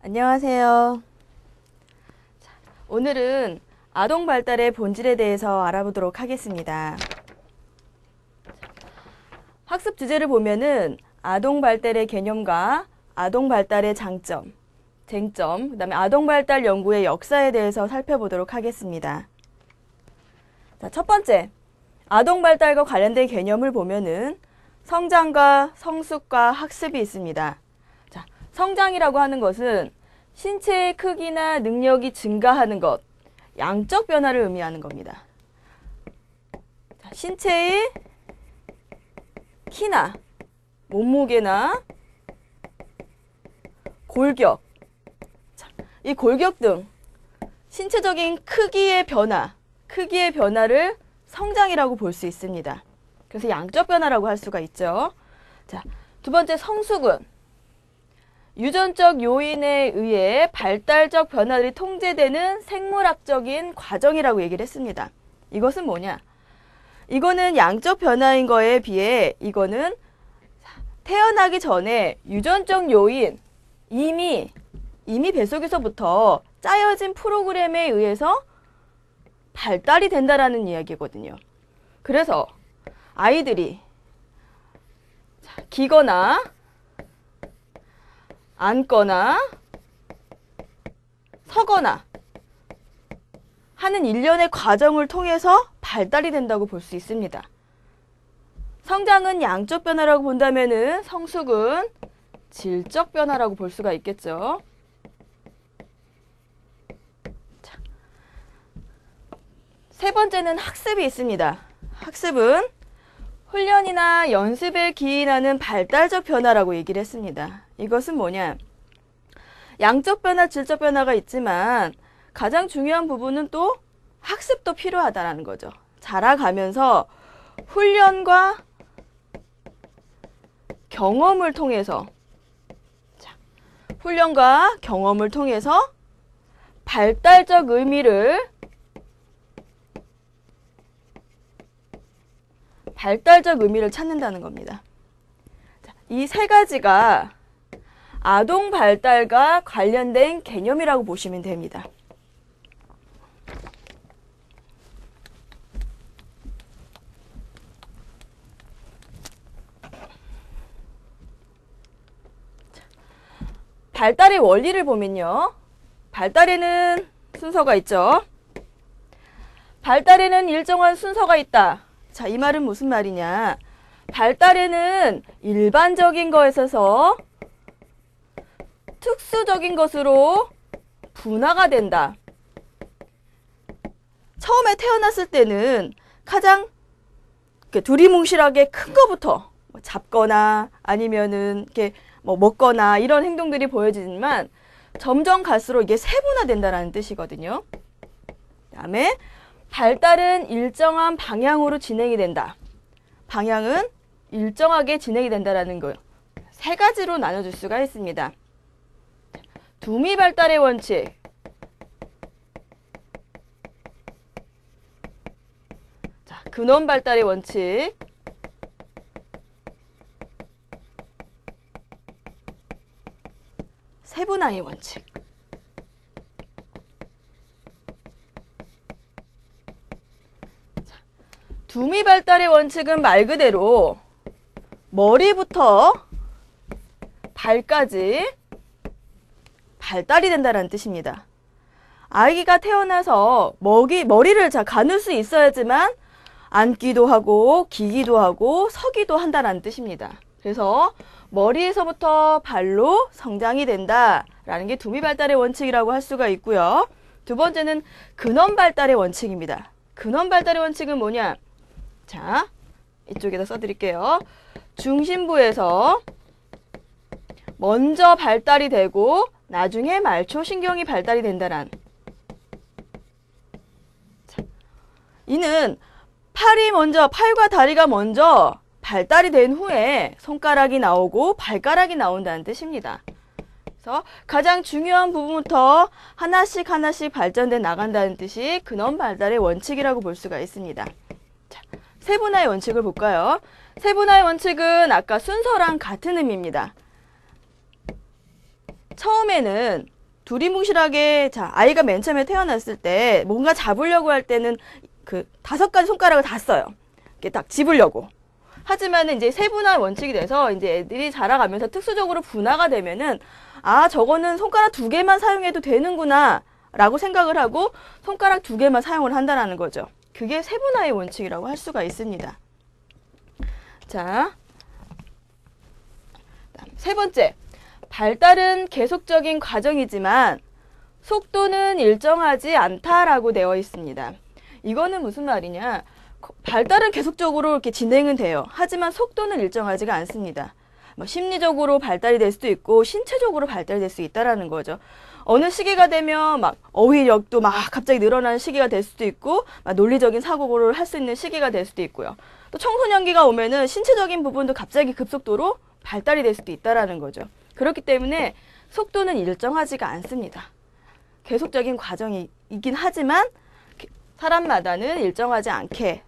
안녕하세요. 오늘은 아동 발달의 본질에 대해서 알아보도록 하겠습니다. 학습 주제를 보면은 아동 발달의 개념과 아동 발달의 장점, 쟁점, 그 다음에 아동 발달 연구의 역사에 대해서 살펴보도록 하겠습니다. 자, 첫 번째, 아동 발달과 관련된 개념을 보면은 성장과 성숙과 학습이 있습니다. 자, 성장이라고 하는 것은 신체의 크기나 능력이 증가하는 것, 양적 변화를 의미하는 겁니다. 자, 신체의 키나 몸무게나 골격, 자, 이 골격 등 신체적인 크기의 변화를 성장이라고 볼 수 있습니다. 그래서 양적 변화라고 할 수가 있죠. 자, 두 번째 성숙은 유전적 요인에 의해 발달적 변화들이 통제되는 생물학적인 과정이라고 얘기를 했습니다. 이것은 뭐냐? 이거는 양적 변화인 거에 비해 이거는 태어나기 전에 유전적 요인, 이미 뱃속에서부터 짜여진 프로그램에 의해서 발달이 된다라는 이야기거든요. 그래서 아이들이 기거나 앉거나 서거나 하는 일련의 과정을 통해서 발달이 된다고 볼 수 있습니다. 성장은 양적 변화라고 본다면은 성숙은 질적 변화라고 볼 수가 있겠죠. 자, 세 번째는 학습이 있습니다. 학습은 훈련이나 연습에 기인하는 발달적 변화라고 얘기를 했습니다. 이것은 뭐냐? 양적 변화, 질적 변화가 있지만 가장 중요한 부분은 또 학습도 필요하다는 거죠. 자라가면서 훈련과 경험을 통해서 발달적 의미를 찾는다는 겁니다. 이 세 가지가 아동 발달과 관련된 개념이라고 보시면 됩니다. 발달의 원리를 보면요. 발달에는 순서가 있죠. 발달에는 일정한 순서가 있다. 자, 이 말은 무슨 말이냐? 발달에는 일반적인 것에서 특수적인 것으로 분화가 된다. 처음에 태어났을 때는 가장 두리뭉실하게 큰 것부터 잡거나 아니면은 이렇게 먹거나 이런 행동들이 보여지지만 점점 갈수록 이게 세분화된다라는 뜻이거든요. 그다음에 발달은 일정한 방향으로 진행이 된다. 방향은 일정하게 진행이 된다라는 거예요. 세 가지로 나눠줄 수가 있습니다. 두미 발달의 원칙. 자, 근원 발달의 원칙. 세분화의 원칙. 자, 두미 발달의 원칙은 말 그대로 머리부터 발까지 발달이 된다는 뜻입니다. 아기가 태어나서 머리를 가눌 수 있어야지만 앉기도 하고 기기도 하고 서기도 한다는 뜻입니다. 그래서 머리에서부터 발로 성장이 된다라는 게 두미 발달의 원칙이라고 할 수가 있고요. 두 번째는 근원 발달의 원칙입니다. 근원 발달의 원칙은 뭐냐? 자, 이쪽에다 써드릴게요. 중심부에서 먼저 발달이 되고 나중에 말초신경이 발달이 된다란. 자, 이는 팔과 다리가 먼저 발달이 된 후에 손가락이 나오고 발가락이 나온다는 뜻입니다. 그래서 가장 중요한 부분부터 하나씩 발전돼 나간다는 뜻이 근원 발달의 원칙이라고 볼 수가 있습니다. 자, 세분화의 원칙을 볼까요? 세분화의 원칙은 아까 순서랑 같은 의미입니다. 처음에는 두리뭉실하게, 자, 아이가 맨 처음에 태어났을 때 뭔가 잡으려고 할 때는 그 5가지 손가락을 다 써요. 이렇게 딱 집으려고. 하지만은 이제 세분화 원칙이 돼서 이제 애들이 자라가면서 특수적으로 분화가 되면은 아, 저거는 손가락 2개만 사용해도 되는구나 라고 생각을 하고 손가락 2개만 사용을 한다는 거죠. 그게 세분화의 원칙이라고 할 수가 있습니다. 자, 세 번째, 발달은 계속적인 과정이지만 속도는 일정하지 않다라고 되어 있습니다. 이거는 무슨 말이냐? 발달은 계속적으로 이렇게 진행은 돼요. 하지만 속도는 일정하지가 않습니다. 뭐 심리적으로 발달이 될 수도 있고 신체적으로 발달이 될 수 있다라는 거죠. 어느 시기가 되면 막 어휘력도 막 갑자기 늘어나는 시기가 될 수도 있고 막 논리적인 사고를 할 수 있는 시기가 될 수도 있고요. 또 청소년기가 오면은 신체적인 부분도 갑자기 급속도로 발달이 될 수도 있다라는 거죠. 그렇기 때문에 속도는 일정하지가 않습니다. 계속적인 과정이긴 하지만 사람마다는 일정하지 않게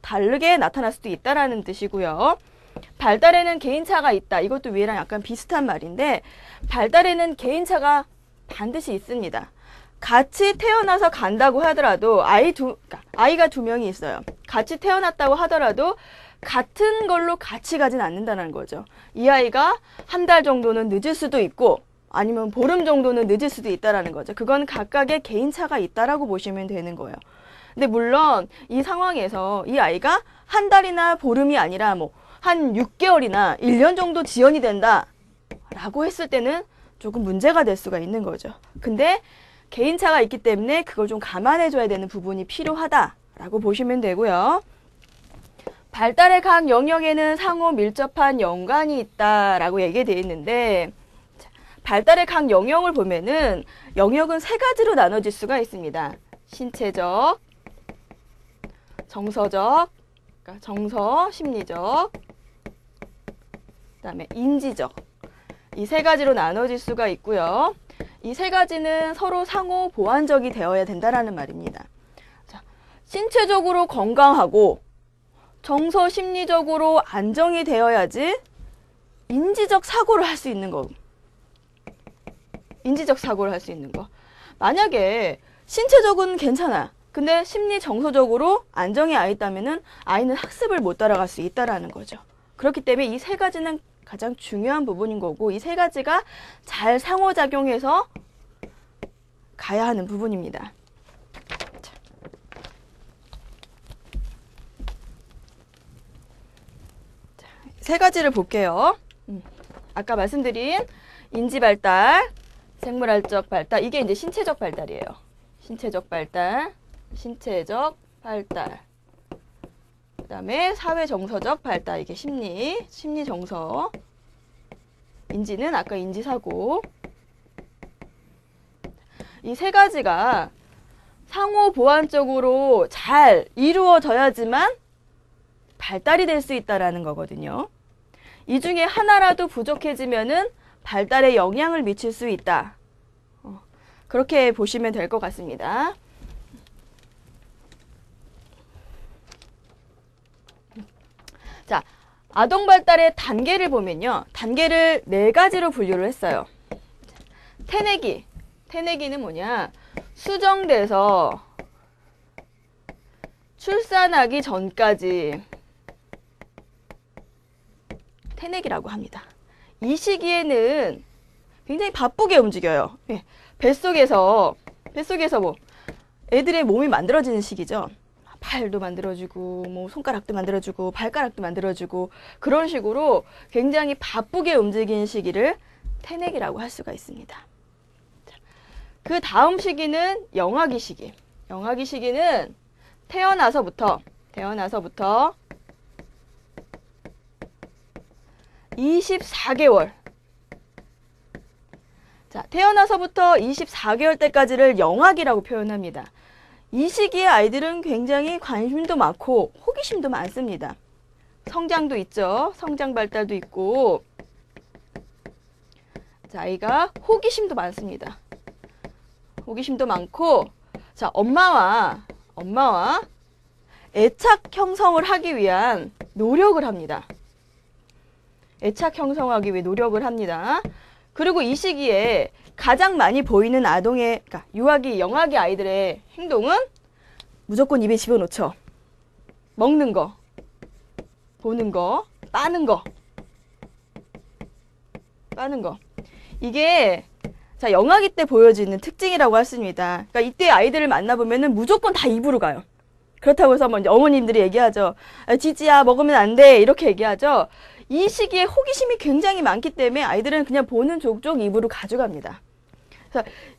다르게 나타날 수도 있다라는 뜻이고요. 발달에는 개인차가 있다. 이것도 위에랑 약간 비슷한 말인데 발달에는 개인차가 반드시 있습니다. 같이 태어나서 간다고 하더라도 아이가 2명이 있어요. 같이 태어났다고 하더라도 같은 걸로 같이 가진 않는다는 거죠. 이 아이가 한 달 정도는 늦을 수도 있고 아니면 보름 정도는 늦을 수도 있다는 거죠. 그건 각각의 개인차가 있다라고 보시면 되는 거예요. 근데 물론 이 상황에서 이 아이가 한 달이나 보름이 아니라 뭐 한 6개월이나 1년 정도 지연이 된다 라고 했을 때는 조금 문제가 될 수가 있는 거죠. 근데 개인차가 있기 때문에 그걸 좀 감안해 줘야 되는 부분이 필요하다라고 보시면 되고요. 발달의 각 영역에는 상호 밀접한 연관이 있다라고 얘기되어 있는데 발달의 각 영역을 보면은 영역은 3가지로 나눠질 수가 있습니다. 신체적, 정서적, 그러니까 정서, 심리적, 그다음에 인지적. 이 3가지로 나눠질 수가 있고요. 이 3가지는 서로 상호 보완적이 되어야 된다라는 말입니다. 자, 신체적으로 건강하고 정서 심리적으로 안정이 되어야지 인지적 사고를 할 수 있는 거. 인지적 사고를 할 수 있는 거. 만약에 신체적은 괜찮아. 근데 심리 정서적으로 안정이 안 있다면은 아이는 학습을 못 따라갈 수 있다라는 거죠. 그렇기 때문에 이 3가지는 가장 중요한 부분인 거고 이 3가지가 잘 상호작용해서 가야 하는 부분입니다. 자, 3가지를 볼게요. 아까 말씀드린 인지발달, 생물학적 발달, 이게 이제 신체적 발달이에요. 신체적 발달, 신체적 발달. 그 다음에 사회정서적 발달, 이게 심리정서. 인지는 아까 인지사고. 이 3가지가 상호 보완적으로 잘 이루어져야지만 발달이 될 수 있다라는 거거든요. 이 중에 하나라도 부족해지면은 발달에 영향을 미칠 수 있다. 그렇게 보시면 될 것 같습니다. 자, 아동 발달의 단계를 보면요. 단계를 4가지로 분류를 했어요. 태내기는 뭐냐? 수정돼서 출산하기 전까지 태내기라고 합니다. 이 시기에는 굉장히 바쁘게 움직여요. 예, 뱃속에서 뭐 애들의 몸이 만들어지는 시기죠. 팔도 만들어주고 뭐 손가락도 만들어주고 발가락도 만들어주고 그런 식으로 굉장히 바쁘게 움직이는 시기를 태내기라고 할 수가 있습니다. 그 다음 시기는 영아기 시기. 영아기 시기는 태어나서부터 24개월. 자, 태어나서부터 24개월 때까지를 영아기라고 표현합니다. 이 시기에 아이들은 굉장히 관심도 많고 호기심도 많습니다. 성장도 있죠. 성장 발달도 있고. 자, 아이가 호기심도 많습니다. 호기심도 많고, 자, 엄마와 애착 형성을 하기 위한 노력을 합니다. 애착 형성하기 위해 노력을 합니다. 그리고 이 시기에 가장 많이 보이는 아동의, 그러니까 유아기, 영아기 아이들의 행동은 무조건 입에 집어넣죠. 먹는 거, 보는 거, 빠는 거. 이게 자, 영아기 때 보여지는 특징이라고 했습니다. 그러니까 이때 아이들을 만나보면은 무조건 다 입으로 가요. 그렇다고 해서 뭐 이제 어머님들이 얘기하죠. 지지야, 먹으면 안 돼. 이렇게 얘기하죠. 이 시기에 호기심이 굉장히 많기 때문에 아이들은 그냥 보는 족족 입으로 가져갑니다.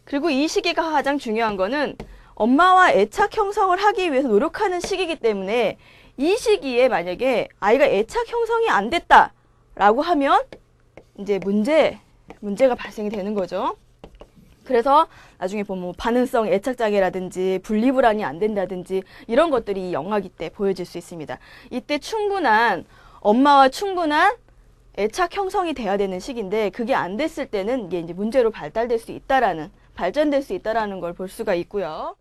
그리고 이 시기가 가장 중요한 거는 엄마와 애착 형성을 하기 위해서 노력하는 시기이기 때문에 이 시기에 만약에 아이가 애착 형성이 안 됐다라고 하면 이제 문제가 발생이 되는 거죠. 그래서 나중에 보면 뭐 반응성 애착장애라든지 분리불안이 안 된다든지 이런 것들이 이 영아기 때 보여질 수 있습니다. 이때 엄마와 충분한 애착 형성이 돼야 되는 시기인데 그게 안 됐을 때는 이게 이제 문제로 발전될 수 있다라는 걸 볼 수가 있고요.